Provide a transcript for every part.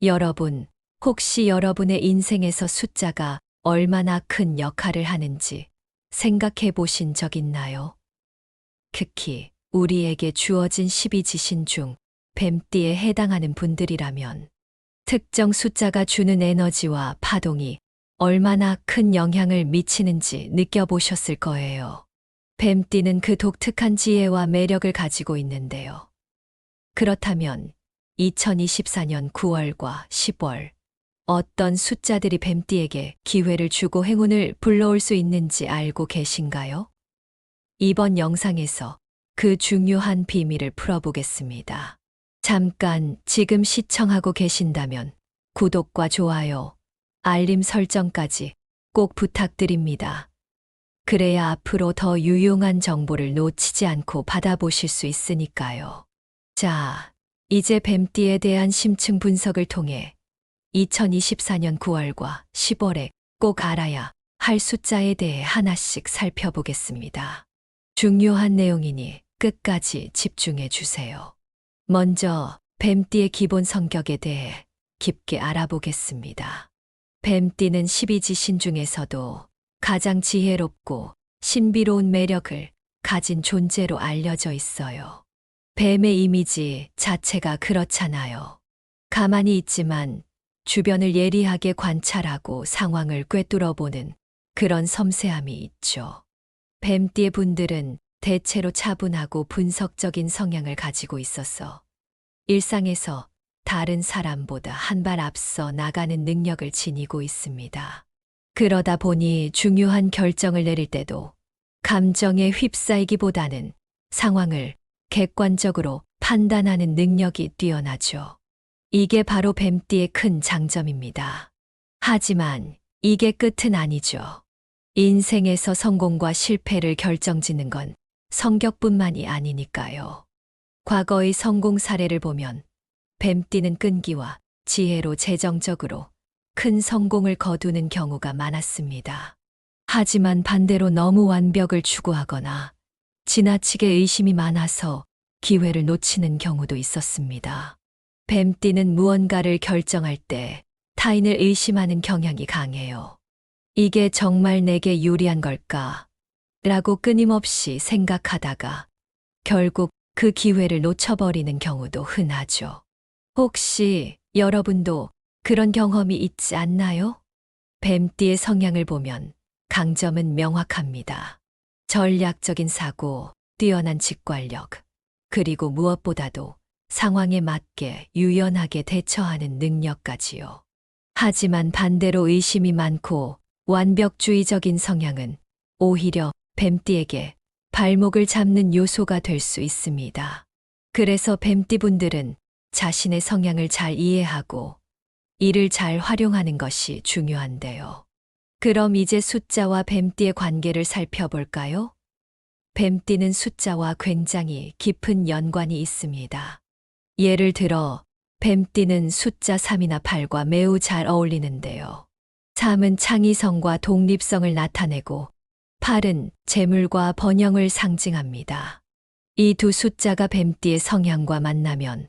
여러분, 혹시 여러분의 인생에서 숫자가 얼마나 큰 역할을 하는지 생각해 보신 적 있나요? 특히 우리에게 주어진 12지신 중 뱀띠에 해당하는 분들이라면 특정 숫자가 주는 에너지와 파동이 얼마나 큰 영향을 미치는지 느껴보셨을 거예요. 뱀띠는 그 독특한 지혜와 매력을 가지고 있는데요. 그렇다면 2024년 9월과 10월 어떤 숫자들이 뱀띠에게 기회를 주고 행운을 불러올 수 있는지 알고 계신가요? 이번 영상에서 그 중요한 비밀을 풀어보겠습니다. 잠깐 지금 시청하고 계신다면 구독과 좋아요, 알림 설정까지 꼭 부탁드립니다. 그래야 앞으로 더 유용한 정보를 놓치지 않고 받아보실 수 있으니까요. 자, 이제 뱀띠에 대한 심층 분석을 통해 2024년 9월과 10월에 꼭 알아야 할 숫자에 대해 하나씩 살펴보겠습니다. 중요한 내용이니 끝까지 집중해 주세요. 먼저 뱀띠의 기본 성격에 대해 깊게 알아보겠습니다. 뱀띠는 12지신 중에서도 가장 지혜롭고 신비로운 매력을 가진 존재로 알려져 있어요. 뱀의 이미지 자체가 그렇잖아요. 가만히 있지만 주변을 예리하게 관찰하고 상황을 꿰뚫어보는 그런 섬세함이 있죠. 뱀띠의 분들은 대체로 차분하고 분석적인 성향을 가지고 있어서 일상에서 다른 사람보다 한 발 앞서 나가는 능력을 지니고 있습니다. 그러다 보니 중요한 결정을 내릴 때도 감정에 휩싸이기보다는 상황을 객관적으로 판단하는 능력이 뛰어나죠. 이게 바로 뱀띠의 큰 장점입니다. 하지만 이게 끝은 아니죠. 인생에서 성공과 실패를 결정짓는 건 성격뿐만이 아니니까요. 과거의 성공 사례를 보면 뱀띠는 끈기와 지혜로 재정적으로 큰 성공을 거두는 경우가 많았습니다. 하지만 반대로 너무 완벽을 추구하거나 지나치게 의심이 많아서 기회를 놓치는 경우도 있었습니다. 뱀띠는 무언가를 결정할 때 타인을 의심하는 경향이 강해요. 이게 정말 내게 유리한 걸까? 라고 끊임없이 생각하다가 결국 그 기회를 놓쳐버리는 경우도 흔하죠. 혹시 여러분도 그런 경험이 있지 않나요? 뱀띠의 성향을 보면 강점은 명확합니다. 전략적인 사고, 뛰어난 직관력, 그리고 무엇보다도 상황에 맞게 유연하게 대처하는 능력까지요. 하지만 반대로 의심이 많고 완벽주의적인 성향은 오히려 뱀띠에게 발목을 잡는 요소가 될 수 있습니다. 그래서 뱀띠분들은 자신의 성향을 잘 이해하고 이를 잘 활용하는 것이 중요한데요. 그럼 이제 숫자와 뱀띠의 관계를 살펴볼까요? 뱀띠는 숫자와 굉장히 깊은 연관이 있습니다. 예를 들어 뱀띠는 숫자 3이나 8과 매우 잘 어울리는데요. 3은 창의성과 독립성을 나타내고 8은 재물과 번영을 상징합니다. 이 두 숫자가 뱀띠의 성향과 만나면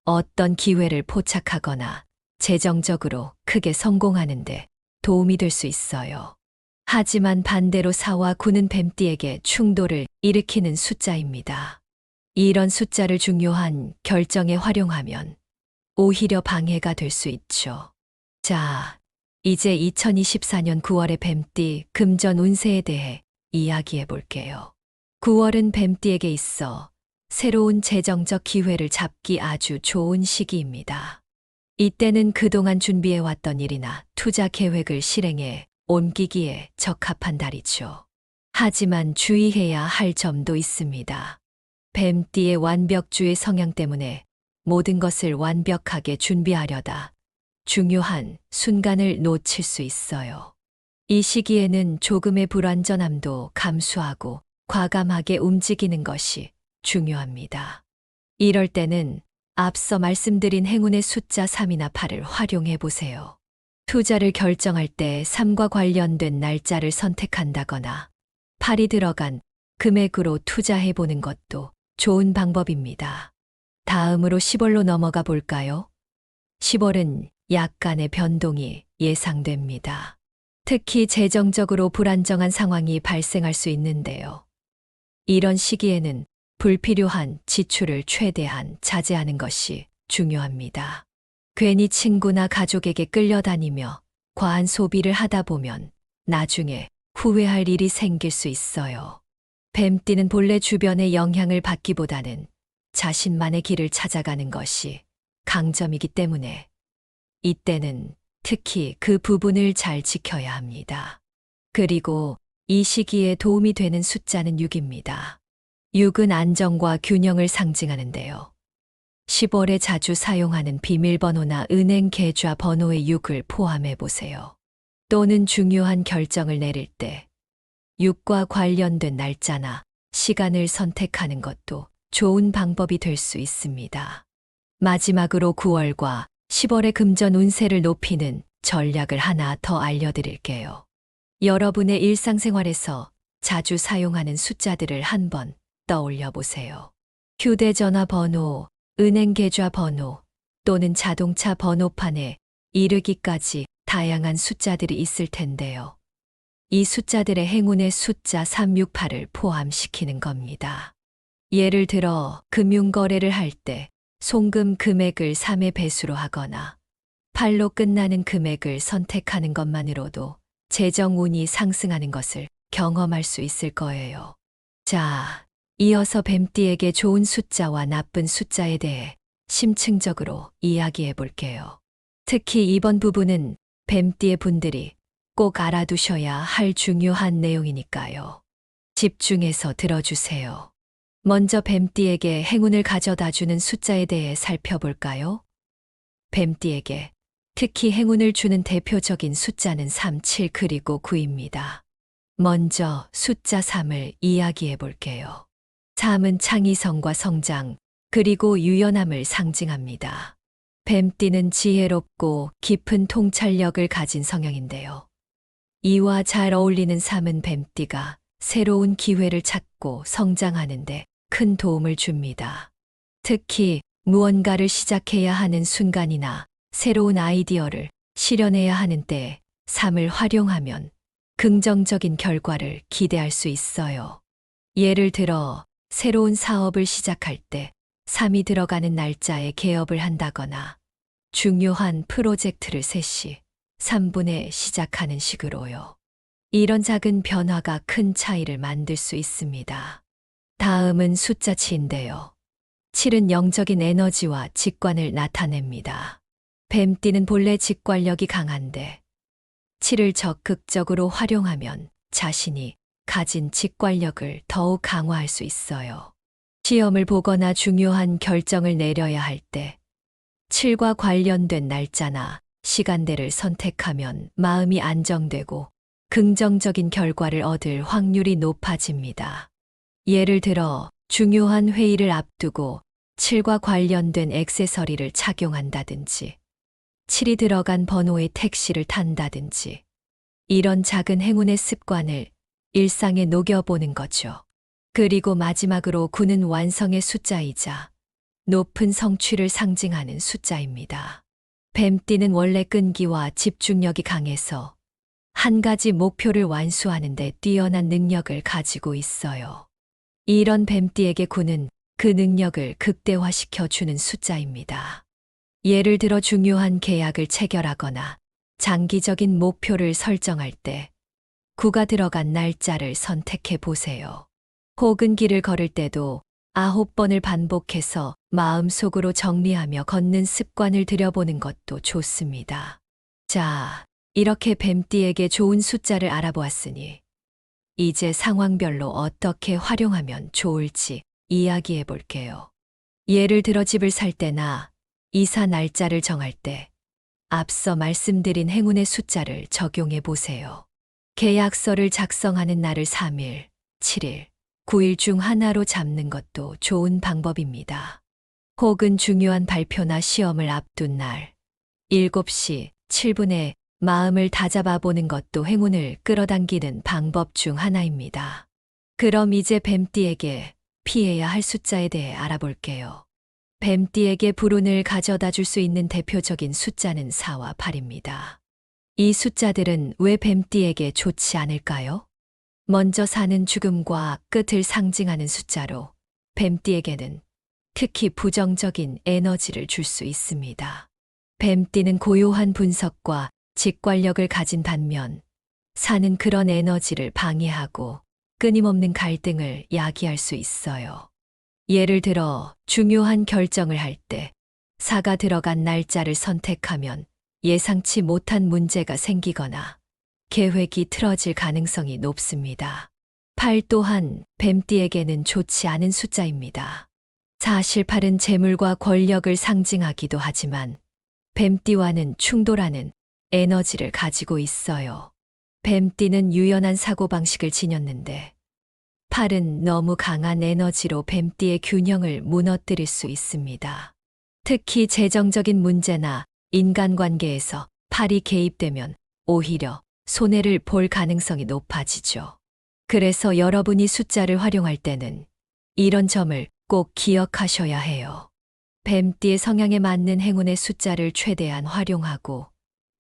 어떤 기회를 포착하거나 재정적으로 크게 성공하는데 도움이 될 수 있어요. 하지만 반대로 4와 9는 뱀띠에게 충돌을 일으키는 숫자입니다. 이런 숫자를 중요한 결정에 활용하면 오히려 방해가 될 수 있죠. 자, 이제 2024년 9월의 뱀띠 금전 운세에 대해 이야기해 볼게요. 9월은 뱀띠에게 있어 새로운 재정적 기회를 잡기 아주 좋은 시기입니다. 이때는 그동안 준비해왔던 일이나 투자 계획을 실행해 옮기기에 적합한 달이죠. 하지만 주의해야 할 점도 있습니다. 뱀띠의 완벽주의 성향 때문에 모든 것을 완벽하게 준비하려다 중요한 순간을 놓칠 수 있어요. 이 시기에는 조금의 불완전함도 감수하고 과감하게 움직이는 것이 중요합니다. 이럴 때는 앞서 말씀드린 행운의 숫자 3이나 8을 활용해 보세요. 투자를 결정할 때 3과 관련된 날짜를 선택한다거나 8이 들어간 금액으로 투자해 보는 것도 좋은 방법입니다. 다음으로 10월로 넘어가 볼까요? 10월은 약간의 변동이 예상됩니다. 특히 재정적으로 불안정한 상황이 발생할 수 있는데요. 이런 시기에는 불필요한 지출을 최대한 자제하는 것이 중요합니다. 괜히 친구나 가족에게 끌려다니며 과한 소비를 하다 보면 나중에 후회할 일이 생길 수 있어요. 뱀띠는 본래 주변의 영향을 받기보다는 자신만의 길을 찾아가는 것이 강점이기 때문에 이때는 특히 그 부분을 잘 지켜야 합니다. 그리고 이 시기에 도움이 되는 숫자는 6입니다. 6은 안정과 균형을 상징하는데요. 10월에 자주 사용하는 비밀번호나 은행 계좌 번호의 6을 포함해 보세요. 또는 중요한 결정을 내릴 때 6과 관련된 날짜나 시간을 선택하는 것도 좋은 방법이 될 수 있습니다. 마지막으로 9월과 10월의 금전 운세를 높이는 전략을 하나 더 알려드릴게요. 여러분의 일상생활에서 자주 사용하는 숫자들을 한번 떠올려 보세요. 휴대전화 번호, 은행 계좌 번호 또는 자동차 번호판에 이르기까지 다양한 숫자들이 있을 텐데요. 이 숫자들의 행운의 숫자 368을 포함시키는 겁니다. 예를 들어 금융거래를 할 때 송금 금액을 3의 배수로 하거나 8로 끝나는 금액을 선택하는 것만으로도 재정운이 상승하는 것을 경험할 수 있을 거예요. 자, 이어서 뱀띠에게 좋은 숫자와 나쁜 숫자에 대해 심층적으로 이야기해 볼게요. 특히 이번 부분은 뱀띠의 분들이 꼭 알아두셔야 할 중요한 내용이니까요. 집중해서 들어주세요. 먼저 뱀띠에게 행운을 가져다 주는 숫자에 대해 살펴볼까요? 뱀띠에게 특히 행운을 주는 대표적인 숫자는 3, 7 그리고 9입니다. 먼저 숫자 3을 이야기해 볼게요. 3은 창의성과 성장, 그리고 유연함을 상징합니다. 뱀띠는 지혜롭고 깊은 통찰력을 가진 성향인데요. 이와 잘 어울리는 3은 뱀띠가 새로운 기회를 찾고 성장하는데 큰 도움을 줍니다. 특히 무언가를 시작해야 하는 순간이나 새로운 아이디어를 실현해야 하는 때에 3을 활용하면 긍정적인 결과를 기대할 수 있어요. 예를 들어 새로운 사업을 시작할 때 3이 들어가는 날짜에 개업을 한다거나 중요한 프로젝트를 셋이 3분에 시작하는 식으로요. 이런 작은 변화가 큰 차이를 만들 수 있습니다. 다음은 숫자 7인데요. 7은 영적인 에너지와 직관을 나타냅니다. 뱀띠는 본래 직관력이 강한데 7을 적극적으로 활용하면 자신이 가진 직관력을 더욱 강화할 수 있어요. 시험을 보거나 중요한 결정을 내려야 할 때 7과 관련된 날짜나 시간대를 선택하면 마음이 안정되고 긍정적인 결과를 얻을 확률이 높아집니다. 예를 들어 중요한 회의를 앞두고 7과 관련된 액세서리를 착용한다든지 7이 들어간 번호의 택시를 탄다든지 이런 작은 행운의 습관을 일상에 녹여보는 거죠. 그리고 마지막으로 9는 완성의 숫자이자 높은 성취를 상징하는 숫자입니다. 뱀띠는 원래 끈기와 집중력이 강해서 한 가지 목표를 완수하는 데 뛰어난 능력을 가지고 있어요. 이런 뱀띠에게 9는 그 능력을 극대화시켜 주는 숫자입니다. 예를 들어 중요한 계약을 체결하거나 장기적인 목표를 설정할 때 9가 들어간 날짜를 선택해 보세요. 혹은 길을 걸을 때도 9번을 반복해서 마음속으로 정리하며 걷는 습관을 들여보는 것도 좋습니다. 자, 이렇게 뱀띠에게 좋은 숫자를 알아보았으니 이제 상황별로 어떻게 활용하면 좋을지 이야기해 볼게요. 예를 들어 집을 살 때나 이사 날짜를 정할 때 앞서 말씀드린 행운의 숫자를 적용해 보세요. 계약서를 작성하는 날을 3일, 7일, 9일 중 하나로 잡는 것도 좋은 방법입니다. 혹은 중요한 발표나 시험을 앞둔 날, 7시 7분에 마음을 다잡아 보는 것도 행운을 끌어당기는 방법 중 하나입니다. 그럼 이제 뱀띠에게 피해야 할 숫자에 대해 알아볼게요. 뱀띠에게 불운을 가져다 줄 수 있는 대표적인 숫자는 4와 8입니다. 이 숫자들은 왜 뱀띠에게 좋지 않을까요? 먼저 4는 죽음과 끝을 상징하는 숫자로 뱀띠에게는 특히 부정적인 에너지를 줄 수 있습니다. 뱀띠는 고요한 분석과 직관력을 가진 반면 4는 그런 에너지를 방해하고 끊임없는 갈등을 야기할 수 있어요. 예를 들어 중요한 결정을 할 때 4가 들어간 날짜를 선택하면 예상치 못한 문제가 생기거나 계획이 틀어질 가능성이 높습니다. 8 또한 뱀띠에게는 좋지 않은 숫자입니다. 사실 8은 재물과 권력을 상징하기도 하지만 뱀띠와는 충돌하는 에너지를 가지고 있어요. 뱀띠는 유연한 사고방식을 지녔는데 8은 너무 강한 에너지로 뱀띠의 균형을 무너뜨릴 수 있습니다. 특히 재정적인 문제나 인간관계에서 8이 개입되면 오히려 손해를 볼 가능성이 높아지죠. 그래서 여러분이 숫자를 활용할 때는 이런 점을 꼭 기억하셔야 해요. 뱀띠의 성향에 맞는 행운의 숫자를 최대한 활용하고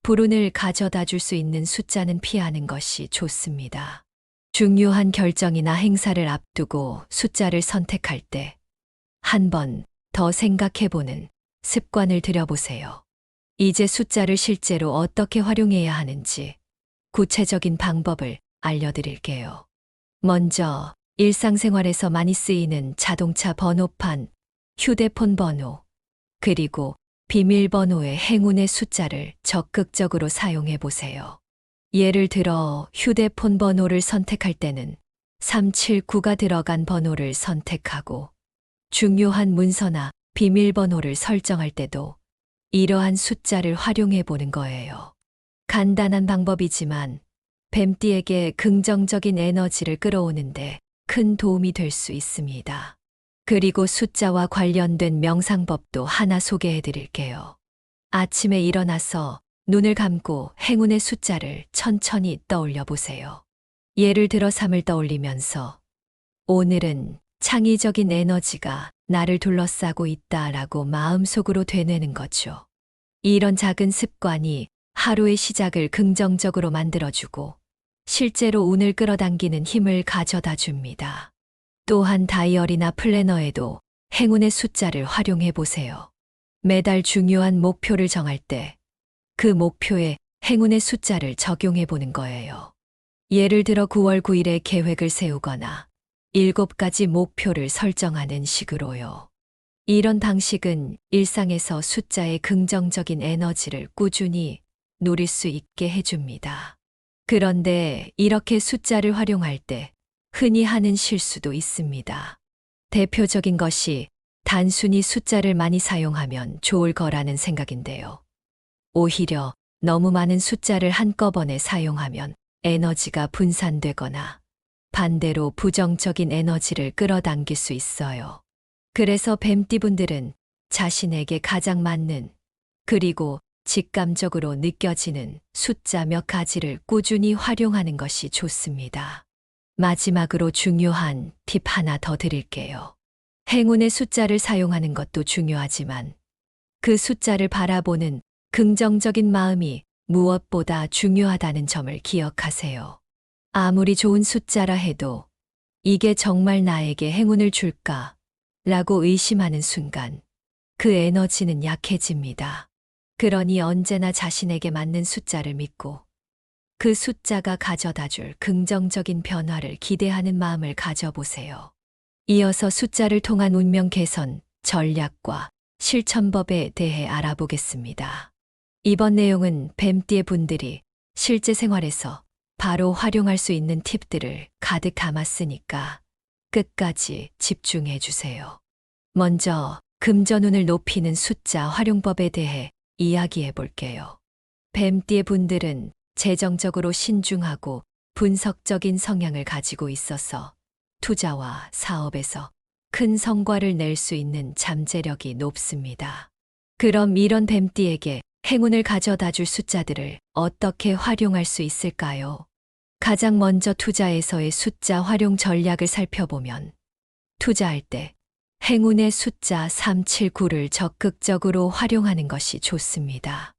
불운을 가져다 줄 수 있는 숫자는 피하는 것이 좋습니다. 중요한 결정이나 행사를 앞두고 숫자를 선택할 때 한 번 더 생각해보는 습관을 들여보세요. 이제 숫자를 실제로 어떻게 활용해야 하는지 구체적인 방법을 알려드릴게요. 먼저 일상생활에서 많이 쓰이는 자동차 번호판, 휴대폰 번호, 그리고 비밀번호의 행운의 숫자를 적극적으로 사용해 보세요. 예를 들어 휴대폰 번호를 선택할 때는 379가 들어간 번호를 선택하고 중요한 문서나 비밀번호를 설정할 때도 이러한 숫자를 활용해 보는 거예요. 간단한 방법이지만 뱀띠에게 긍정적인 에너지를 끌어오는데 큰 도움이 될 수 있습니다. 그리고 숫자와 관련된 명상법도 하나 소개해 드릴게요. 아침에 일어나서 눈을 감고 행운의 숫자를 천천히 떠올려 보세요. 예를 들어 3을 떠올리면서 오늘은 창의적인 에너지가 나를 둘러싸고 있다라고 마음속으로 되뇌는 거죠. 이런 작은 습관이 하루의 시작을 긍정적으로 만들어주고 실제로 운을 끌어당기는 힘을 가져다 줍니다. 또한 다이어리나 플래너에도 행운의 숫자를 활용해 보세요. 매달 중요한 목표를 정할 때 그 목표에 행운의 숫자를 적용해 보는 거예요. 예를 들어 9월 9일에 계획을 세우거나 7가지 목표를 설정하는 식으로요. 이런 방식은 일상에서 숫자의 긍정적인 에너지를 꾸준히 누릴 수 있게 해줍니다. 그런데 이렇게 숫자를 활용할 때 흔히 하는 실수도 있습니다. 대표적인 것이 단순히 숫자를 많이 사용하면 좋을 거라는 생각인데요. 오히려 너무 많은 숫자를 한꺼번에 사용하면 에너지가 분산되거나 반대로 부정적인 에너지를 끌어당길 수 있어요. 그래서 뱀띠분들은 자신에게 가장 맞는 그리고 직감적으로 느껴지는 숫자 몇 가지를 꾸준히 활용하는 것이 좋습니다. 마지막으로 중요한 팁 하나 더 드릴게요. 행운의 숫자를 사용하는 것도 중요하지만 그 숫자를 바라보는 긍정적인 마음이 무엇보다 중요하다는 점을 기억하세요. 아무리 좋은 숫자라 해도 이게 정말 나에게 행운을 줄까? 라고 의심하는 순간 그 에너지는 약해집니다. 그러니 언제나 자신에게 맞는 숫자를 믿고 그 숫자가 가져다 줄 긍정적인 변화를 기대하는 마음을 가져보세요. 이어서 숫자를 통한 운명 개선, 전략과 실천법에 대해 알아보겠습니다. 이번 내용은 뱀띠의 분들이 실제 생활에서 바로 활용할 수 있는 팁들을 가득 담았으니까 끝까지 집중해 주세요. 먼저 금전운을 높이는 숫자 활용법에 대해 이야기해 볼게요. 뱀띠의 분들은 재정적으로 신중하고 분석적인 성향을 가지고 있어서 투자와 사업에서 큰 성과를 낼 수 있는 잠재력이 높습니다. 그럼 이런 뱀띠에게 행운을 가져다 줄 숫자들을 어떻게 활용할 수 있을까요? 가장 먼저 투자에서의 숫자 활용 전략을 살펴보면 투자할 때 행운의 숫자 379를 적극적으로 활용하는 것이 좋습니다.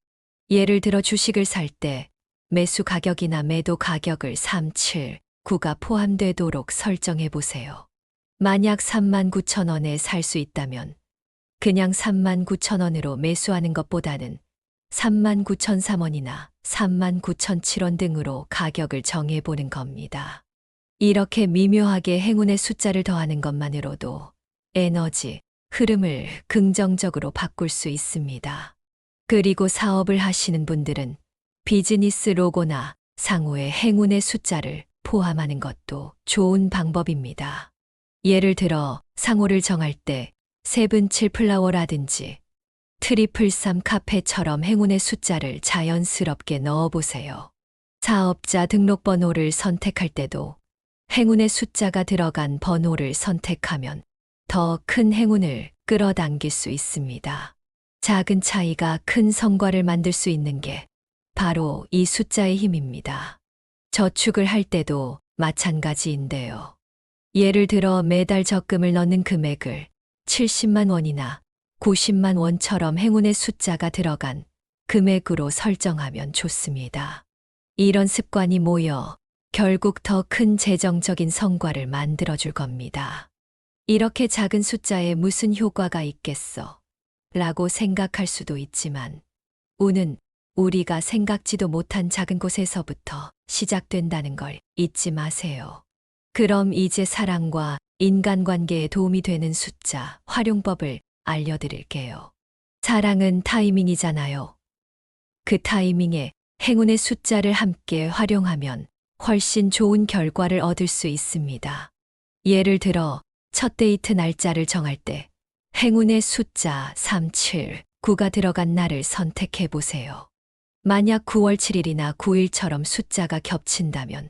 예를 들어 주식을 살 때 매수 가격이나 매도 가격을 379가 포함되도록 설정해 보세요. 만약 39,000원에 살 수 있다면 그냥 39,000원으로 매수하는 것보다는 39,003원이나 39,007원 등으로 가격을 정해보는 겁니다. 이렇게 미묘하게 행운의 숫자를 더하는 것만으로도 에너지, 흐름을 긍정적으로 바꿀 수 있습니다. 그리고 사업을 하시는 분들은 비즈니스 로고나 상호에 행운의 숫자를 포함하는 것도 좋은 방법입니다. 예를 들어 상호를 정할 때 7 플라워라든지 333 카페처럼 행운의 숫자를 자연스럽게 넣어보세요. 사업자 등록번호를 선택할 때도 행운의 숫자가 들어간 번호를 선택하면 더 큰 행운을 끌어당길 수 있습니다. 작은 차이가 큰 성과를 만들 수 있는 게 바로 이 숫자의 힘입니다. 저축을 할 때도 마찬가지인데요. 예를 들어 매달 적금을 넣는 금액을 70만 원이나 90만 원처럼 행운의 숫자가 들어간 금액으로 설정하면 좋습니다. 이런 습관이 모여 결국 더 큰 재정적인 성과를 만들어줄 겁니다. 이렇게 작은 숫자에 무슨 효과가 있겠어? 라고 생각할 수도 있지만 운은 우리가 생각지도 못한 작은 곳에서부터 시작된다는 걸 잊지 마세요. 그럼 이제 사랑과 인간관계에 도움이 되는 숫자 활용법을 알려드릴게요. 사랑은 타이밍이잖아요. 그 타이밍에 행운의 숫자를 함께 활용하면 훨씬 좋은 결과를 얻을 수 있습니다. 예를 들어 첫 데이트 날짜를 정할 때 행운의 숫자 379가 들어간 날을 선택해 보세요. 만약 9월 7일이나 9일처럼 숫자가 겹친다면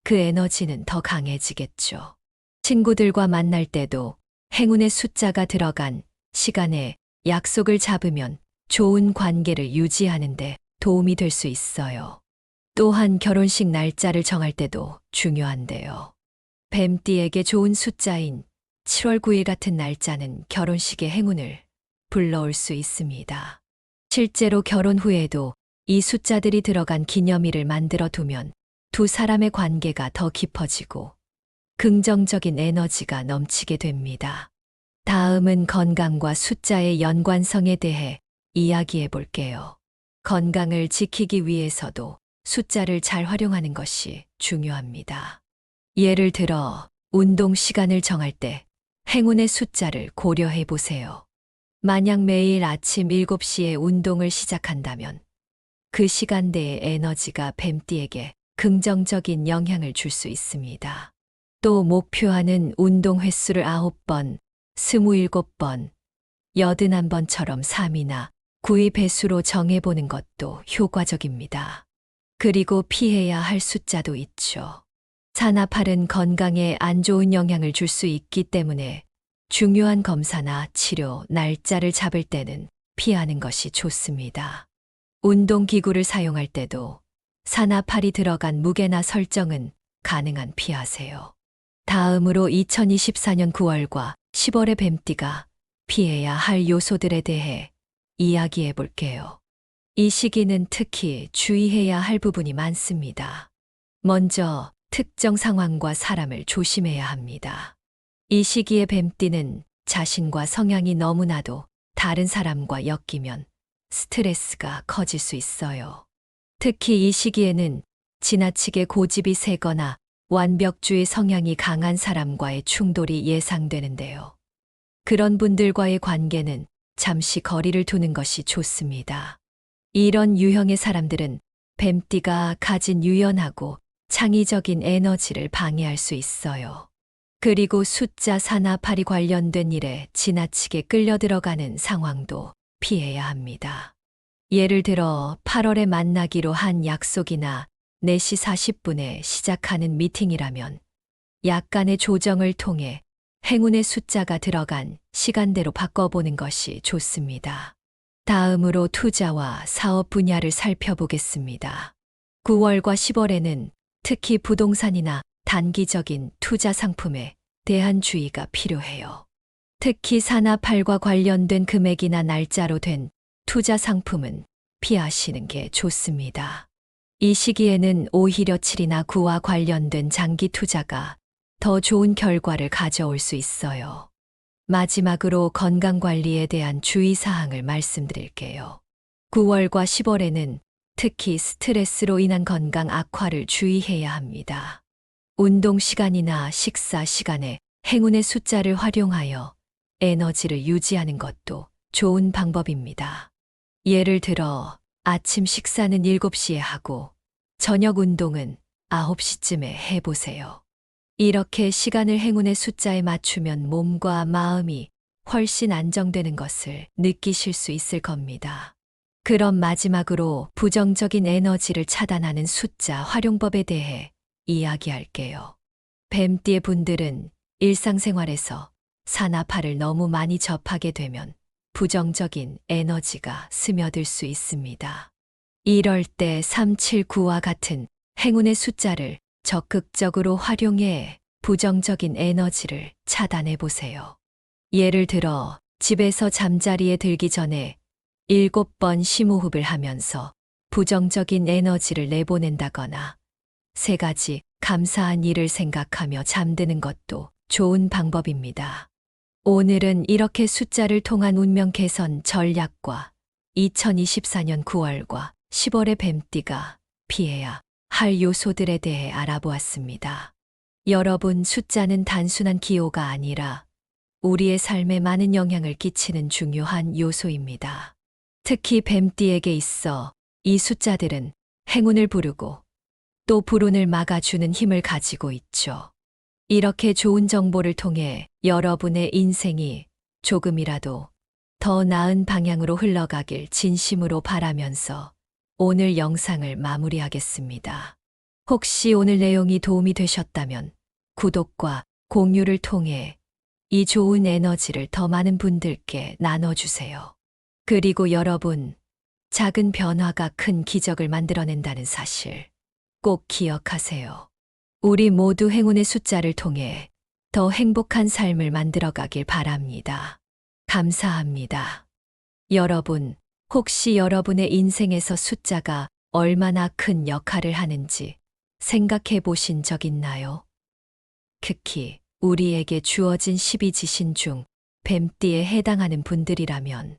그 에너지는 더 강해지겠죠. 친구들과 만날 때도 행운의 숫자가 들어간 시간에 약속을 잡으면 좋은 관계를 유지하는데 도움이 될 수 있어요. 또한 결혼식 날짜를 정할 때도 중요한데요. 뱀띠에게 좋은 숫자인 7월 9일 같은 날짜는 결혼식의 행운을 불러올 수 있습니다. 실제로 결혼 후에도 이 숫자들이 들어간 기념일을 만들어 두면 두 사람의 관계가 더 깊어지고 긍정적인 에너지가 넘치게 됩니다. 다음은 건강과 숫자의 연관성에 대해 이야기해 볼게요. 건강을 지키기 위해서도 숫자를 잘 활용하는 것이 중요합니다. 예를 들어 운동 시간을 정할 때 행운의 숫자를 고려해 보세요. 만약 매일 아침 7시에 운동을 시작한다면 그 시간대의 에너지가 뱀띠에게 긍정적인 영향을 줄 수 있습니다. 또 목표하는 운동 횟수를 9번, 27번, 81번처럼 3이나 9의 배수로 정해보는 것도 효과적입니다. 그리고 피해야 할 숫자도 있죠. 4나 8은 건강에 안 좋은 영향을 줄 수 있기 때문에 중요한 검사나 치료 날짜를 잡을 때는 피하는 것이 좋습니다. 운동기구를 사용할 때도 4나 8이 들어간 무게나 설정은 가능한 피하세요. 다음으로 2024년 9월과 10월의 뱀띠가 피해야 할 요소들에 대해 이야기해 볼게요. 이 시기는 특히 주의해야 할 부분이 많습니다. 먼저 특정 상황과 사람을 조심해야 합니다. 이 시기의 뱀띠는 자신과 성향이 너무나도 다른 사람과 엮이면 스트레스가 커질 수 있어요. 특히 이 시기에는 지나치게 고집이 세거나 완벽주의 성향이 강한 사람과의 충돌이 예상되는데요. 그런 분들과의 관계는 잠시 거리를 두는 것이 좋습니다. 이런 유형의 사람들은 뱀띠가 가진 유연하고 창의적인 에너지를 방해할 수 있어요. 그리고 숫자 4나 8이 관련된 일에 지나치게 끌려 들어가는 상황도 피해야 합니다. 예를 들어 8월에 만나기로 한 약속이나 4시 40분에 시작하는 미팅이라면 약간의 조정을 통해 행운의 숫자가 들어간 시간대로 바꿔보는 것이 좋습니다. 다음으로 투자와 사업 분야를 살펴보겠습니다. 9월과 10월에는 특히 부동산이나 단기적인 투자 상품에 대한 주의가 필요해요. 특히 산화팔과 관련된 금액이나 날짜로 된 투자 상품은 피하시는 게 좋습니다. 이 시기에는 오히려 7이나 9와 관련된 장기 투자가 더 좋은 결과를 가져올 수 있어요. 마지막으로 건강관리에 대한 주의사항을 말씀드릴게요. 9월과 10월에는 특히 스트레스로 인한 건강 악화를 주의해야 합니다. 운동 시간이나 식사 시간에 행운의 숫자를 활용하여 에너지를 유지하는 것도 좋은 방법입니다. 예를 들어 아침 식사는 7시에 하고 저녁 운동은 9시쯤에 해보세요. 이렇게 시간을 행운의 숫자에 맞추면 몸과 마음이 훨씬 안정되는 것을 느끼실 수 있을 겁니다. 그럼 마지막으로 부정적인 에너지를 차단하는 숫자 활용법에 대해 이야기할게요. 뱀띠의 분들은 일상생활에서 산화팔을 너무 많이 접하게 되면 부정적인 에너지가 스며들 수 있습니다. 이럴 때 379와 같은 행운의 숫자를 적극적으로 활용해 부정적인 에너지를 차단해 보세요. 예를 들어 집에서 잠자리에 들기 전에 7번 심호흡을 하면서 부정적인 에너지를 내보낸다거나 3가지 감사한 일을 생각하며 잠드는 것도 좋은 방법입니다. 오늘은 이렇게 숫자를 통한 운명 개선 전략과 2024년 9월과 10월의 뱀띠가 피해야 할 요소들에 대해 알아보았습니다. 여러분, 숫자는 단순한 기호가 아니라 우리의 삶에 많은 영향을 끼치는 중요한 요소입니다. 특히 뱀띠에게 있어 이 숫자들은 행운을 부르고 또 불운을 막아주는 힘을 가지고 있죠. 이렇게 좋은 정보를 통해 여러분의 인생이 조금이라도 더 나은 방향으로 흘러가길 진심으로 바라면서 오늘 영상을 마무리하겠습니다. 혹시 오늘 내용이 도움이 되셨다면 구독과 공유를 통해 이 좋은 에너지를 더 많은 분들께 나눠주세요. 그리고 여러분, 작은 변화가 큰 기적을 만들어낸다는 사실 꼭 기억하세요. 우리 모두 행운의 숫자를 통해 더 행복한 삶을 만들어가길 바랍니다. 감사합니다. 여러분, 혹시 여러분의 인생에서 숫자가 얼마나 큰 역할을 하는지 생각해 보신 적 있나요? 특히 우리에게 주어진 12지신 중 뱀띠에 해당하는 분들이라면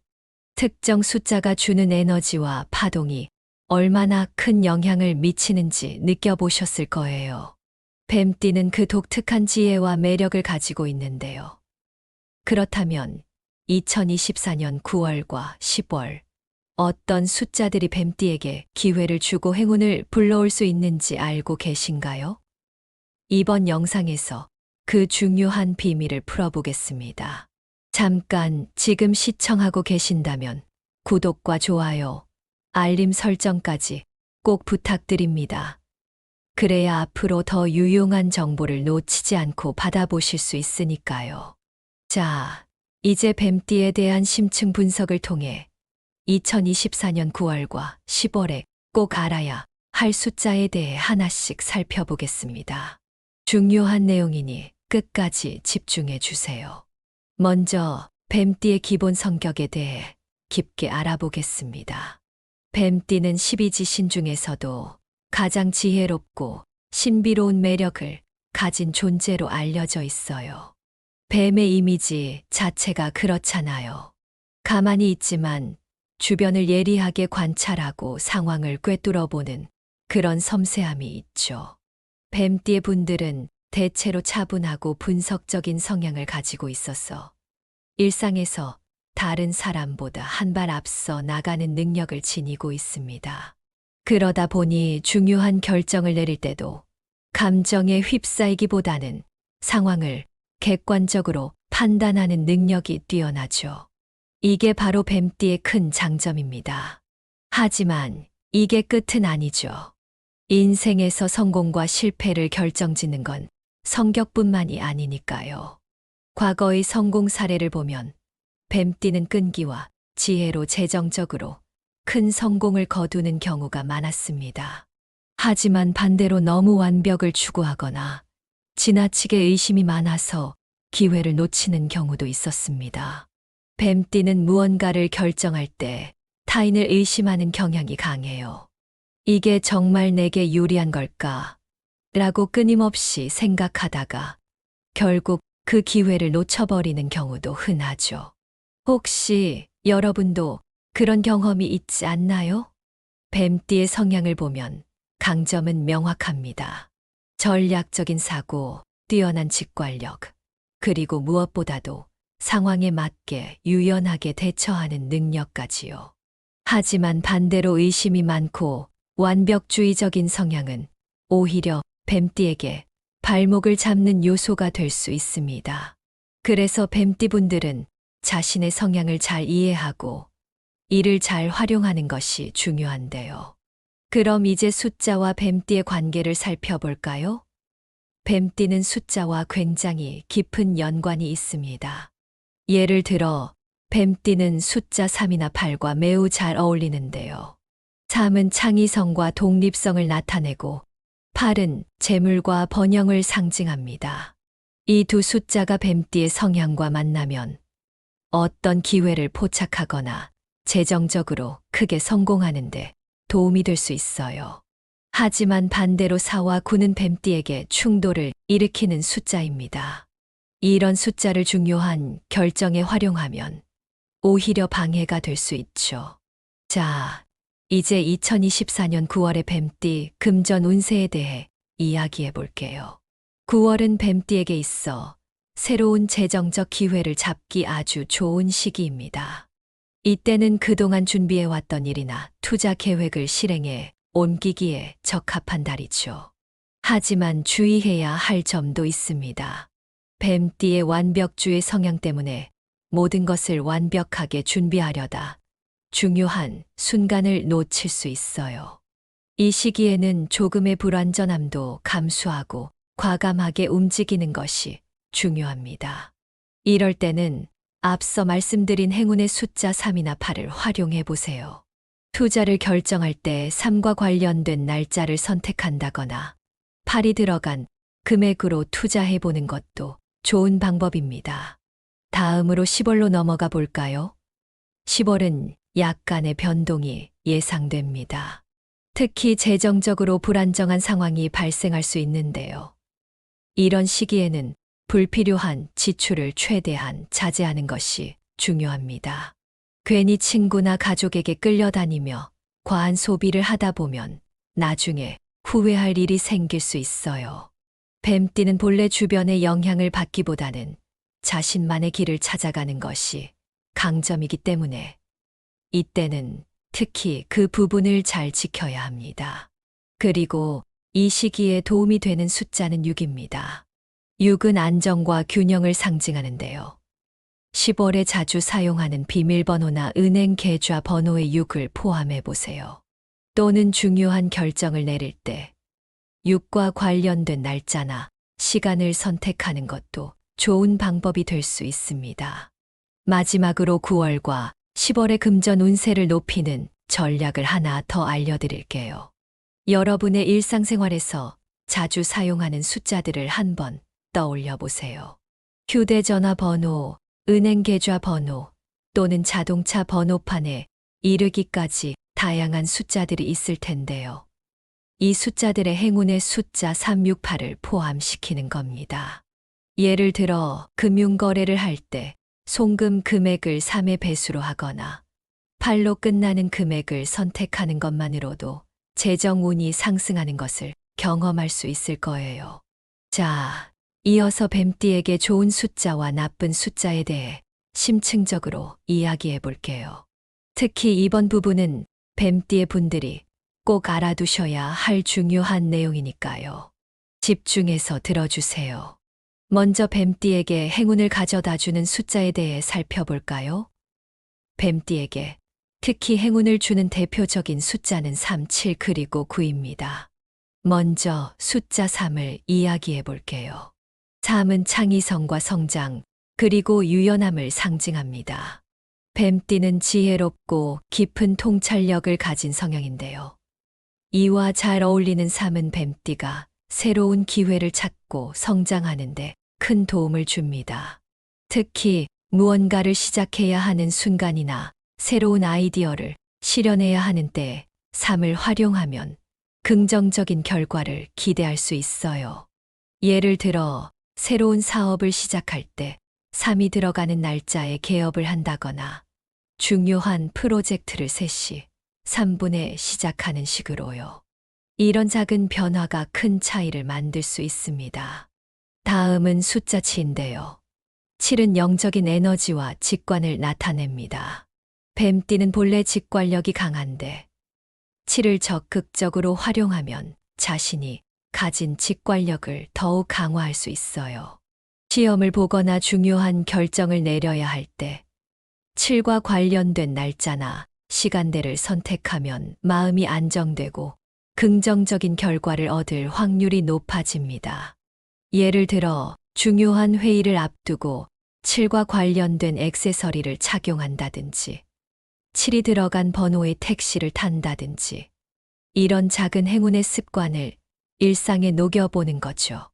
특정 숫자가 주는 에너지와 파동이 얼마나 큰 영향을 미치는지 느껴보셨을 거예요. 뱀띠는 그 독특한 지혜와 매력을 가지고 있는데요. 그렇다면 2024년 9월과 10월 어떤 숫자들이 뱀띠에게 기회를 주고 행운을 불러올 수 있는지 알고 계신가요? 이번 영상에서 그 중요한 비밀을 풀어보겠습니다. 잠깐 지금 시청하고 계신다면 구독과 좋아요, 알림 설정까지 꼭 부탁드립니다. 그래야 앞으로 더 유용한 정보를 놓치지 않고 받아보실 수 있으니까요. 자, 이제 뱀띠에 대한 심층 분석을 통해 2024년 9월과 10월에 꼭 알아야 할 숫자에 대해 하나씩 살펴보겠습니다. 중요한 내용이니 끝까지 집중해 주세요. 먼저 뱀띠의 기본 성격에 대해 깊게 알아보겠습니다. 뱀띠는 12지신 중에서도 가장 지혜롭고 신비로운 매력을 가진 존재로 알려져 있어요. 뱀의 이미지 자체가 그렇잖아요. 가만히 있지만 주변을 예리하게 관찰하고 상황을 꿰뚫어보는 그런 섬세함이 있죠. 뱀띠의 분들은 대체로 차분하고 분석적인 성향을 가지고 있어서 일상에서 다른 사람보다 한 발 앞서 나가는 능력을 지니고 있습니다. 그러다 보니 중요한 결정을 내릴 때도 감정에 휩싸이기보다는 상황을 객관적으로 판단하는 능력이 뛰어나죠. 이게 바로 뱀띠의 큰 장점입니다. 하지만 이게 끝은 아니죠. 인생에서 성공과 실패를 결정짓는 건 성격뿐만이 아니니까요. 과거의 성공 사례를 보면 뱀띠는 끈기와 지혜로 재정적으로 큰 성공을 거두는 경우가 많았습니다. 하지만 반대로 너무 완벽을 추구하거나 지나치게 의심이 많아서 기회를 놓치는 경우도 있었습니다. 뱀띠는 무언가를 결정할 때 타인을 의심하는 경향이 강해요. 이게 정말 내게 유리한 걸까? 라고 끊임없이 생각하다가 결국 그 기회를 놓쳐버리는 경우도 흔하죠. 혹시 여러분도 그런 경험이 있지 않나요? 뱀띠의 성향을 보면 강점은 명확합니다. 전략적인 사고, 뛰어난 직관력, 그리고 무엇보다도 상황에 맞게 유연하게 대처하는 능력까지요. 하지만 반대로 의심이 많고 완벽주의적인 성향은 오히려 뱀띠에게 발목을 잡는 요소가 될 수 있습니다. 그래서 뱀띠분들은 자신의 성향을 잘 이해하고 이를 잘 활용하는 것이 중요한데요. 그럼 이제 숫자와 뱀띠의 관계를 살펴볼까요? 뱀띠는 숫자와 굉장히 깊은 연관이 있습니다. 예를 들어 뱀띠는 숫자 3이나 8과 매우 잘 어울리는데요. 3은 창의성과 독립성을 나타내고 8은 재물과 번영을 상징합니다. 이 두 숫자가 뱀띠의 성향과 만나면 어떤 기회를 포착하거나 재정적으로 크게 성공하는데 도움이 될 수 있어요. 하지만 반대로 4와 9는 뱀띠에게 충돌을 일으키는 숫자입니다. 이런 숫자를 중요한 결정에 활용하면 오히려 방해가 될 수 있죠. 자, 이제 2024년 9월의 뱀띠 금전 운세에 대해 이야기해 볼게요. 9월은 뱀띠에게 있어 새로운 재정적 기회를 잡기 아주 좋은 시기입니다. 이때는 그동안 준비해왔던 일이나 투자 계획을 실행해 옮기기에 적합한 달이죠. 하지만 주의해야 할 점도 있습니다. 뱀띠의 완벽주의 성향 때문에 모든 것을 완벽하게 준비하려다 중요한 순간을 놓칠 수 있어요. 이 시기에는 조금의 불완전함도 감수하고 과감하게 움직이는 것이 중요합니다. 이럴 때는 앞서 말씀드린 행운의 숫자 3이나 8을 활용해 보세요. 투자를 결정할 때 3과 관련된 날짜를 선택한다거나 8이 들어간 금액으로 투자해 보는 것도 좋은 방법입니다. 다음으로 10월로 넘어가 볼까요? 10월은 약간의 변동이 예상됩니다. 특히 재정적으로 불안정한 상황이 발생할 수 있는데요. 이런 시기에는 불필요한 지출을 최대한 자제하는 것이 중요합니다. 괜히 친구나 가족에게 끌려다니며 과한 소비를 하다 보면 나중에 후회할 일이 생길 수 있어요. 뱀띠는 본래 주변의 영향을 받기보다는 자신만의 길을 찾아가는 것이 강점이기 때문에 이때는 특히 그 부분을 잘 지켜야 합니다. 그리고 이 시기에 도움이 되는 숫자는 6입니다. 6은 안정과 균형을 상징하는데요. 10월에 자주 사용하는 비밀번호나 은행 계좌 번호의 6을 포함해 보세요. 또는 중요한 결정을 내릴 때 6과 관련된 날짜나 시간을 선택하는 것도 좋은 방법이 될 수 있습니다. 마지막으로 9월과 10월의 금전 운세를 높이는 전략을 하나 더 알려드릴게요. 여러분의 일상생활에서 자주 사용하는 숫자들을 한번 떠올려 보세요. 휴대전화 번호, 은행 계좌 번호 또는 자동차 번호판에 이르기까지 다양한 숫자들이 있을 텐데요. 이 숫자들의 행운의 숫자 368을 포함시키는 겁니다. 예를 들어 금융거래를 할 때 송금 금액을 3의 배수로 하거나 8로 끝나는 금액을 선택하는 것만으로도 재정운이 상승하는 것을 경험할 수 있을 거예요. 자, 이어서 뱀띠에게 좋은 숫자와 나쁜 숫자에 대해 심층적으로 이야기해 볼게요. 특히 이번 부분은 뱀띠의 분들이 꼭 알아두셔야 할 중요한 내용이니까요. 집중해서 들어주세요. 먼저 뱀띠에게 행운을 가져다 주는 숫자에 대해 살펴볼까요? 뱀띠에게 특히 행운을 주는 대표적인 숫자는 3, 7 그리고 9입니다. 먼저 숫자 3을 이야기해 볼게요. 3은 창의성과 성장, 그리고 유연함을 상징합니다. 뱀띠는 지혜롭고 깊은 통찰력을 가진 성향인데요. 이와 잘 어울리는 3은 뱀띠가 새로운 기회를 찾고 성장하는데 큰 도움을 줍니다. 특히 무언가를 시작해야 하는 순간이나 새로운 아이디어를 실현해야 하는 때 3을 활용하면 긍정적인 결과를 기대할 수 있어요. 예를 들어 새로운 사업을 시작할 때 3이 들어가는 날짜에 개업을 한다거나 중요한 프로젝트를 3시 3분에 시작하는 식으로요. 이런 작은 변화가 큰 차이를 만들 수 있습니다. 다음은 숫자치인데요. 7은 영적인 에너지와 직관을 나타냅니다. 뱀띠는 본래 직관력이 강한데 7을 적극적으로 활용하면 자신이 가진 직관력을 더욱 강화할 수 있어요. 시험을 보거나 중요한 결정을 내려야 할 때 7과 관련된 날짜나 시간대를 선택하면 마음이 안정되고 긍정적인 결과를 얻을 확률이 높아집니다. 예를 들어 중요한 회의를 앞두고 7과 관련된 액세서리를 착용한다든지 7이 들어간 번호의 택시를 탄다든지 이런 작은 행운의 습관을 일상에 녹여보는 거죠.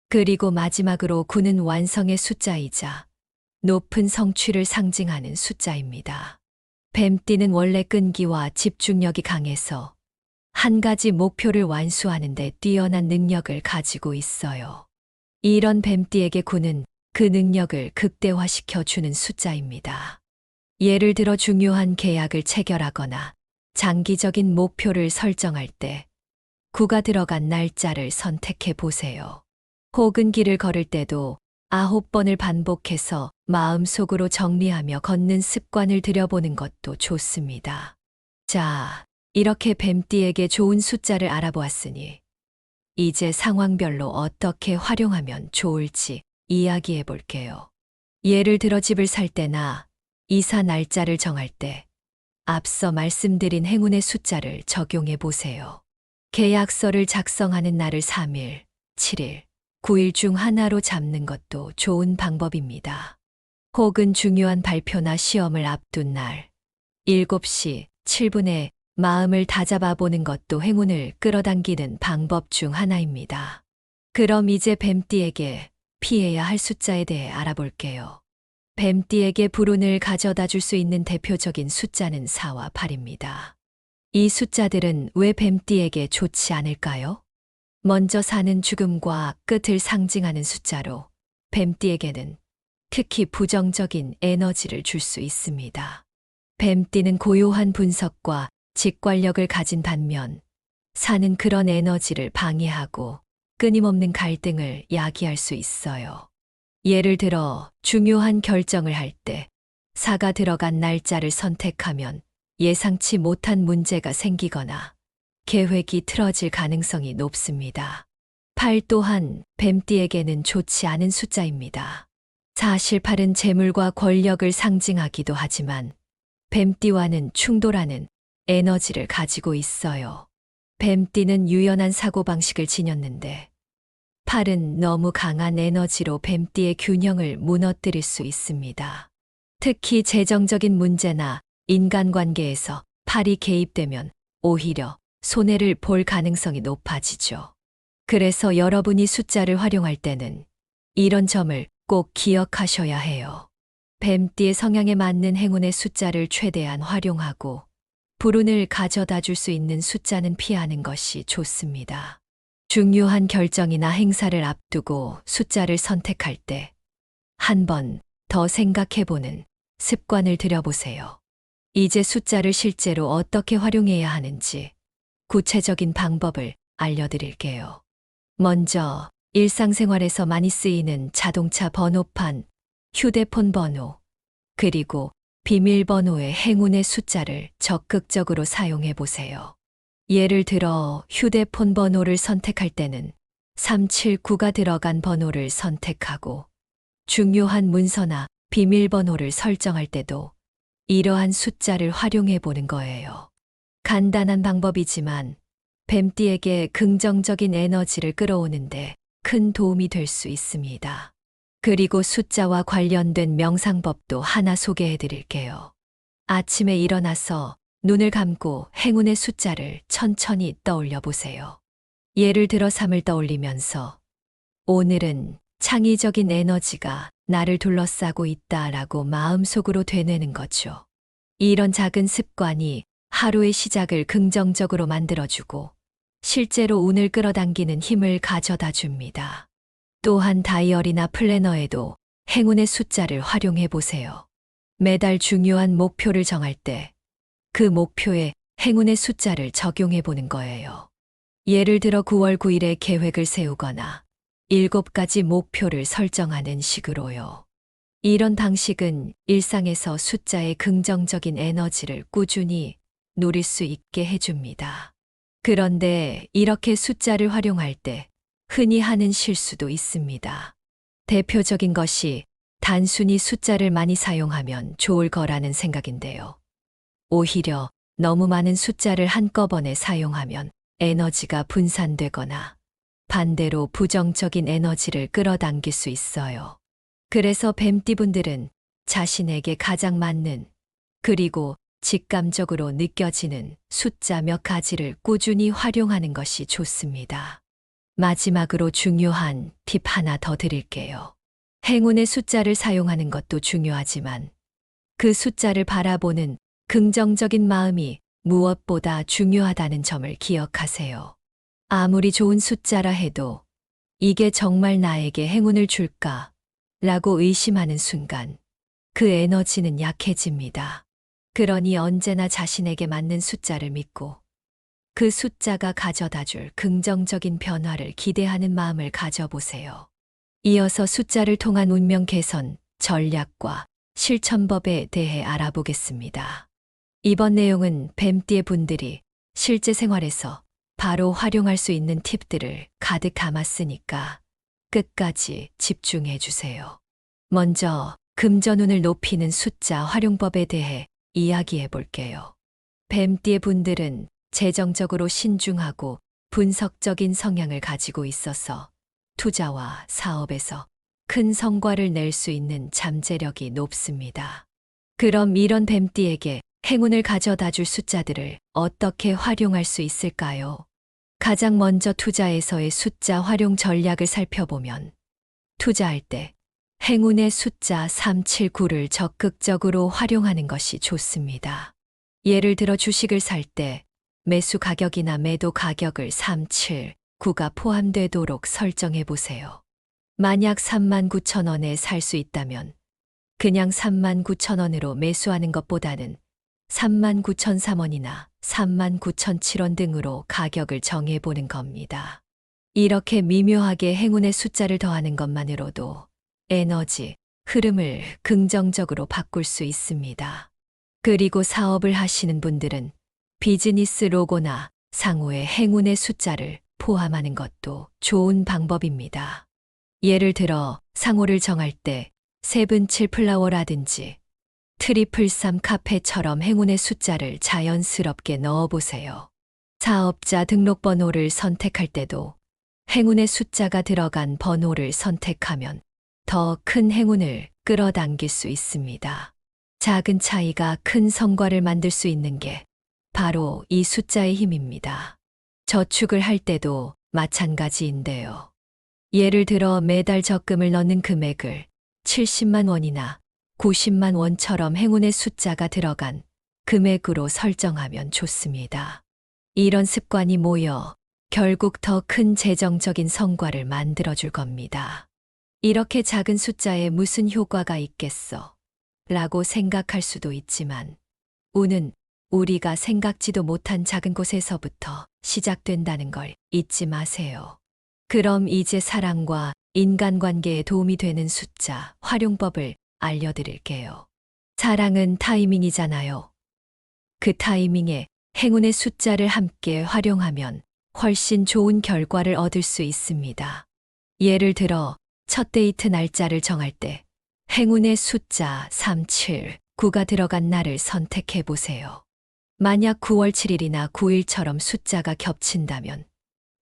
그리고 마지막으로 9는 완성의 숫자이자 높은 성취를 상징하는 숫자입니다. 뱀띠는 원래 끈기와 집중력이 강해서 한 가지 목표를 완수하는 데 뛰어난 능력을 가지고 있어요. 이런 뱀띠에게 9는 그 능력을 극대화시켜 주는 숫자입니다. 예를 들어 중요한 계약을 체결하거나 장기적인 목표를 설정할 때 9가 들어간 날짜를 선택해 보세요. 혹은 길을 걸을 때도 9번을 반복해서 마음속으로 정리하며 걷는 습관을 들여보는 것도 좋습니다. 자, 이렇게 뱀띠에게 좋은 숫자를 알아보았으니 이제 상황별로 어떻게 활용하면 좋을지 이야기해 볼게요. 예를 들어 집을 살 때나 이사 날짜를 정할 때 앞서 말씀드린 행운의 숫자를 적용해 보세요. 계약서를 작성하는 날을 3일, 7일, 9일 중 하나로 잡는 것도 좋은 방법입니다. 혹은 중요한 발표나 시험을 앞둔 날 7시 7분에 마음을 다잡아 보는 것도 행운을 끌어당기는 방법 중 하나입니다. 그럼 이제 뱀띠에게 피해야 할 숫자에 대해 알아볼게요. 뱀띠에게 불운을 가져다 줄 수 있는 대표적인 숫자는 4와 8입니다. 이 숫자들은 왜 뱀띠에게 좋지 않을까요? 먼저 4는 죽음과 끝을 상징하는 숫자로 뱀띠에게는 특히 부정적인 에너지를 줄 수 있습니다. 뱀띠는 고요한 분석과 직관력을 가진 반면 4는 그런 에너지를 방해하고 끊임없는 갈등을 야기할 수 있어요. 예를 들어 중요한 결정을 할 때 4가 들어간 날짜를 선택하면 예상치 못한 문제가 생기거나 계획이 틀어질 가능성이 높습니다. 8 또한 뱀띠에게는 좋지 않은 숫자입니다. 사실 8은 재물과 권력을 상징하기도 하지만 뱀띠와는 충돌하는 에너지를 가지고 있어요. 뱀띠는 유연한 사고방식을 지녔는데 8은 너무 강한 에너지로 뱀띠의 균형을 무너뜨릴 수 있습니다. 특히 재정적인 문제나 인간관계에서 8이 개입되면 오히려 손해를 볼 가능성이 높아지죠. 그래서 여러분이 숫자를 활용할 때는 이런 점을 꼭 기억하셔야 해요. 뱀띠의 성향에 맞는 행운의 숫자를 최대한 활용하고 불운을 가져다 줄 수 있는 숫자는 피하는 것이 좋습니다. 중요한 결정이나 행사를 앞두고 숫자를 선택할 때 한 번 더 생각해보는 습관을 들여보세요. 이제 숫자를 실제로 어떻게 활용해야 하는지 구체적인 방법을 알려드릴게요. 먼저 일상생활에서 많이 쓰이는 자동차 번호판, 휴대폰 번호, 그리고 비밀번호의 행운의 숫자를 적극적으로 사용해 보세요. 예를 들어 휴대폰 번호를 선택할 때는 379가 들어간 번호를 선택하고 중요한 문서나 비밀번호를 설정할 때도 이러한 숫자를 활용해 보는 거예요. 간단한 방법이지만 뱀띠에게 긍정적인 에너지를 끌어오는데 큰 도움이 될 수 있습니다. 그리고 숫자와 관련된 명상법도 하나 소개해 드릴게요. 아침에 일어나서 눈을 감고 행운의 숫자를 천천히 떠올려 보세요. 예를 들어 3을 떠올리면서 오늘은 창의적인 에너지가 나를 둘러싸고 있다라고 마음속으로 되뇌는 거죠. 이런 작은 습관이 하루의 시작을 긍정적으로 만들어주고 실제로 운을 끌어당기는 힘을 가져다 줍니다. 또한 다이어리나 플래너에도 행운의 숫자를 활용해 보세요. 매달 중요한 목표를 정할 때 그 목표에 행운의 숫자를 적용해 보는 거예요. 예를 들어 9월 9일에 계획을 세우거나 7가지 목표를 설정하는 식으로요. 이런 방식은 일상에서 숫자의 긍정적인 에너지를 꾸준히 누릴 수 있게 해줍니다. 그런데 이렇게 숫자를 활용할 때 흔히 하는 실수도 있습니다. 대표적인 것이 단순히 숫자를 많이 사용하면 좋을 거라는 생각인데요. 오히려 너무 많은 숫자를 한꺼번에 사용하면 에너지가 분산되거나 반대로 부정적인 에너지를 끌어당길 수 있어요. 그래서 뱀띠분들은 자신에게 가장 맞는 그리고 직감적으로 느껴지는 숫자 몇 가지를 꾸준히 활용하는 것이 좋습니다. 마지막으로 중요한 팁 하나 더 드릴게요. 행운의 숫자를 사용하는 것도 중요하지만 그 숫자를 바라보는 긍정적인 마음이 무엇보다 중요하다는 점을 기억하세요. 아무리 좋은 숫자라 해도 이게 정말 나에게 행운을 줄까? 라고 의심하는 순간 그 에너지는 약해집니다. 그러니 언제나 자신에게 맞는 숫자를 믿고 그 숫자가 가져다 줄 긍정적인 변화를 기대하는 마음을 가져보세요. 이어서 숫자를 통한 운명 개선, 전략과 실천법에 대해 알아보겠습니다. 이번 내용은 뱀띠의 분들이 실제 생활에서 바로 활용할 수 있는 팁들을 가득 담았으니까 끝까지 집중해 주세요. 먼저 금전운을 높이는 숫자 활용법에 대해 이야기해 볼게요. 뱀띠의 분들은 재정적으로 신중하고 분석적인 성향을 가지고 있어서 투자와 사업에서 큰 성과를 낼 수 있는 잠재력이 높습니다. 그럼 이런 뱀띠에게 행운을 가져다 줄 숫자들을 어떻게 활용할 수 있을까요? 가장 먼저 투자에서의 숫자 활용 전략을 살펴보면 투자할 때 행운의 숫자 379를 적극적으로 활용하는 것이 좋습니다. 예를 들어 주식을 살 때 매수 가격이나 매도 가격을 379가 포함되도록 설정해 보세요. 만약 39,000원에 살 수 있다면 그냥 39,000원으로 매수하는 것보다는 39,003원이나 39,007원 등으로 가격을 정해보는 겁니다. 이렇게 미묘하게 행운의 숫자를 더하는 것만으로도 에너지, 흐름을 긍정적으로 바꿀 수 있습니다. 그리고 사업을 하시는 분들은 비즈니스 로고나 상호에 행운의 숫자를 포함하는 것도 좋은 방법입니다. 예를 들어 상호를 정할 때 세븐칠 플라워라든지 트리플삼 카페처럼 행운의 숫자를 자연스럽게 넣어보세요. 사업자 등록번호를 선택할 때도 행운의 숫자가 들어간 번호를 선택하면 더 큰 행운을 끌어당길 수 있습니다. 작은 차이가 큰 성과를 만들 수 있는 게 바로 이 숫자의 힘입니다. 저축을 할 때도 마찬가지인데요. 예를 들어 매달 적금을 넣는 금액을 70만 원이나 90만 원처럼 행운의 숫자가 들어간 금액으로 설정하면 좋습니다. 이런 습관이 모여 결국 더 큰 재정적인 성과를 만들어줄 겁니다. 이렇게 작은 숫자에 무슨 효과가 있겠어? 라고 생각할 수도 있지만 운은 우리가 생각지도 못한 작은 곳에서부터 시작된다는 걸 잊지 마세요. 그럼 이제 사랑과 인간관계에 도움이 되는 숫자 활용법을 알려드릴게요. 사랑은 타이밍이잖아요. 그 타이밍에 행운의 숫자를 함께 활용하면 훨씬 좋은 결과를 얻을 수 있습니다. 예를 들어 첫 데이트 날짜를 정할 때 행운의 숫자 379가 들어간 날을 선택해 보세요. 만약 9월 7일이나 9일처럼 숫자가 겹친다면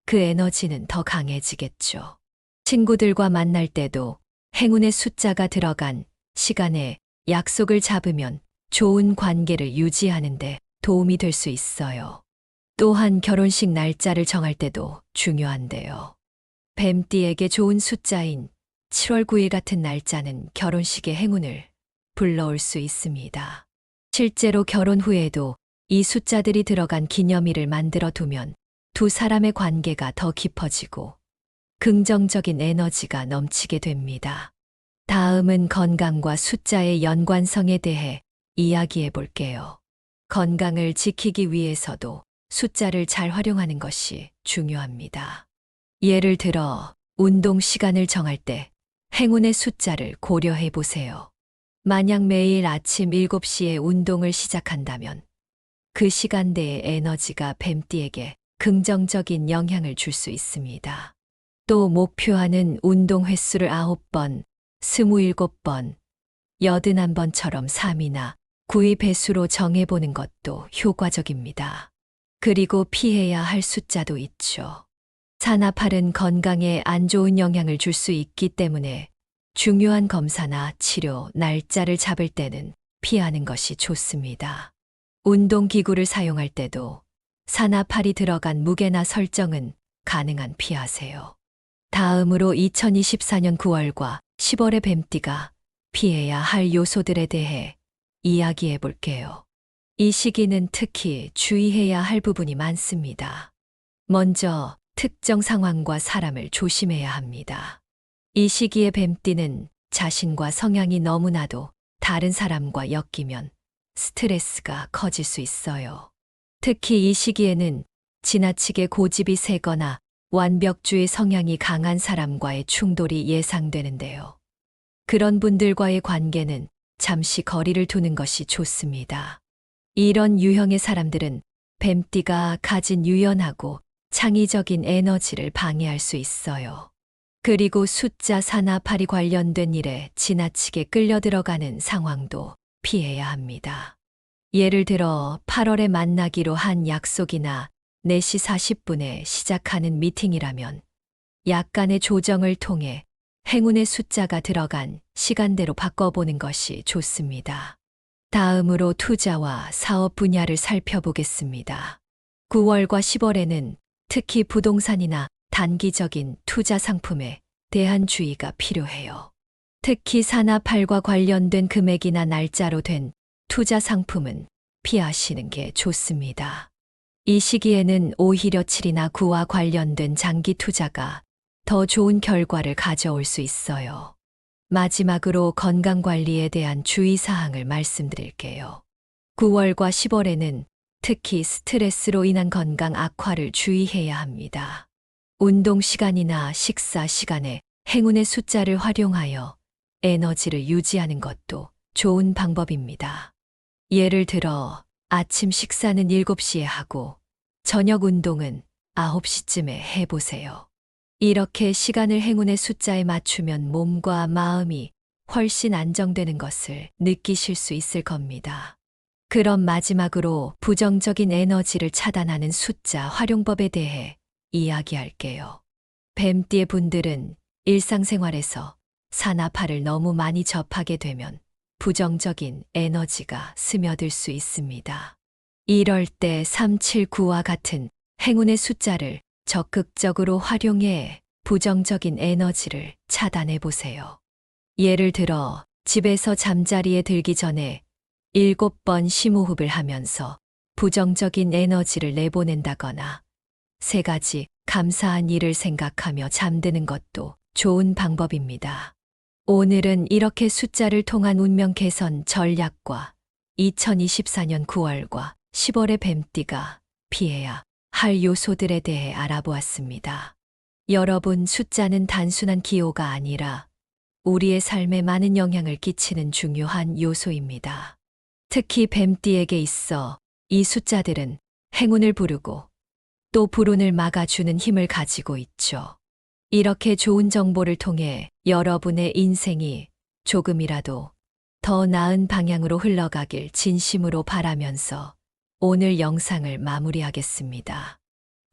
그 에너지는 더 강해지겠죠. 친구들과 만날 때도 행운의 숫자가 들어간 시간에 약속을 잡으면 좋은 관계를 유지하는데 도움이 될 수 있어요. 또한 결혼식 날짜를 정할 때도 중요한데요. 뱀띠에게 좋은 숫자인 7월 9일 같은 날짜는 결혼식의 행운을 불러올 수 있습니다. 실제로 결혼 후에도 이 숫자들이 들어간 기념일을 만들어 두면 두 사람의 관계가 더 깊어지고 긍정적인 에너지가 넘치게 됩니다. 다음은 건강과 숫자의 연관성에 대해 이야기해 볼게요. 건강을 지키기 위해서도 숫자를 잘 활용하는 것이 중요합니다. 예를 들어, 운동 시간을 정할 때 행운의 숫자를 고려해 보세요. 만약 매일 아침 7시에 운동을 시작한다면 그 시간대의 에너지가 뱀띠에게 긍정적인 영향을 줄 수 있습니다. 또 목표하는 운동 횟수를 9번, 27번, 81번처럼 3이나 9의 배수로 정해보는 것도 효과적입니다. 그리고 피해야 할 숫자도 있죠. 4나 8은 건강에 안 좋은 영향을 줄 수 있기 때문에 중요한 검사나 치료 날짜를 잡을 때는 피하는 것이 좋습니다. 운동기구를 사용할 때도 4나 8이 들어간 무게나 설정은 가능한 피하세요. 다음으로 2024년 9월과 10월의 뱀띠가 피해야 할 요소들에 대해 이야기해 볼게요. 이 시기는 특히 주의해야 할 부분이 많습니다. 먼저 특정 상황과 사람을 조심해야 합니다. 이 시기의 뱀띠는 자신과 성향이 너무나도 다른 사람과 엮이면 스트레스가 커질 수 있어요. 특히 이 시기에는 지나치게 고집이 세거나 완벽주의 성향이 강한 사람과의 충돌이 예상되는데요. 그런 분들과의 관계는 잠시 거리를 두는 것이 좋습니다. 이런 유형의 사람들은 뱀띠가 가진 유연하고 창의적인 에너지를 방해할 수 있어요. 그리고 숫자 4나 8이 관련된 일에 지나치게 끌려 들어가는 상황도 피해야 합니다. 예를 들어 8월에 만나기로 한 약속이나 4시 40분에 시작하는 미팅이라면 약간의 조정을 통해 행운의 숫자가 들어간 시간대로 바꿔보는 것이 좋습니다. 다음으로 투자와 사업 분야를 살펴보겠습니다. 9월과 10월에는 특히 부동산이나 단기적인 투자 상품에 대한 주의가 필요해요. 특히 4나 8과 관련된 금액이나 날짜로 된 투자 상품은 피하시는 게 좋습니다. 이 시기에는 오히려 7이나 9와 관련된 장기 투자가 더 좋은 결과를 가져올 수 있어요. 마지막으로 건강관리에 대한 주의사항을 말씀드릴게요. 9월과 10월에는 특히 스트레스로 인한 건강 악화를 주의해야 합니다. 운동 시간이나 식사 시간에 행운의 숫자를 활용하여 에너지를 유지하는 것도 좋은 방법입니다. 예를 들어 아침 식사는 7시에 하고 저녁 운동은 9시쯤에 해보세요. 이렇게 시간을 행운의 숫자에 맞추면 몸과 마음이 훨씬 안정되는 것을 느끼실 수 있을 겁니다. 그럼 마지막으로 부정적인 에너지를 차단하는 숫자 활용법에 대해 이야기할게요. 뱀띠의 분들은 일상생활에서 4나 8을 너무 많이 접하게 되면 부정적인 에너지가 스며들 수 있습니다. 이럴 때 3, 7, 9와 같은 행운의 숫자를 적극적으로 활용해 부정적인 에너지를 차단해 보세요. 예를 들어 집에서 잠자리에 들기 전에 7번 심호흡을 하면서 부정적인 에너지를 내보낸다거나 3가지 감사한 일을 생각하며 잠드는 것도 좋은 방법입니다. 오늘은 이렇게 숫자를 통한 운명 개선 전략과 2024년 9월과 10월의 뱀띠가 피해야 할 요소들에 대해 알아보았습니다. 여러분, 숫자는 단순한 기호가 아니라 우리의 삶에 많은 영향을 끼치는 중요한 요소입니다. 특히 뱀띠에게 있어 이 숫자들은 행운을 부르고 또 불운을 막아주는 힘을 가지고 있죠. 이렇게 좋은 정보를 통해 여러분의 인생이 조금이라도 더 나은 방향으로 흘러가길 진심으로 바라면서 오늘 영상을 마무리하겠습니다.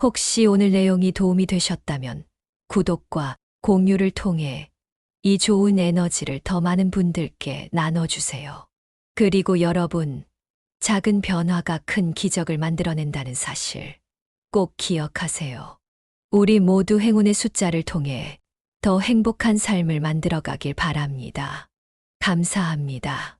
혹시 오늘 내용이 도움이 되셨다면 구독과 공유를 통해 이 좋은 에너지를 더 많은 분들께 나눠주세요. 그리고 여러분, 작은 변화가 큰 기적을 만들어낸다는 사실 꼭 기억하세요. 우리 모두 행운의 숫자를 통해 더 행복한 삶을 만들어 가길 바랍니다. 감사합니다.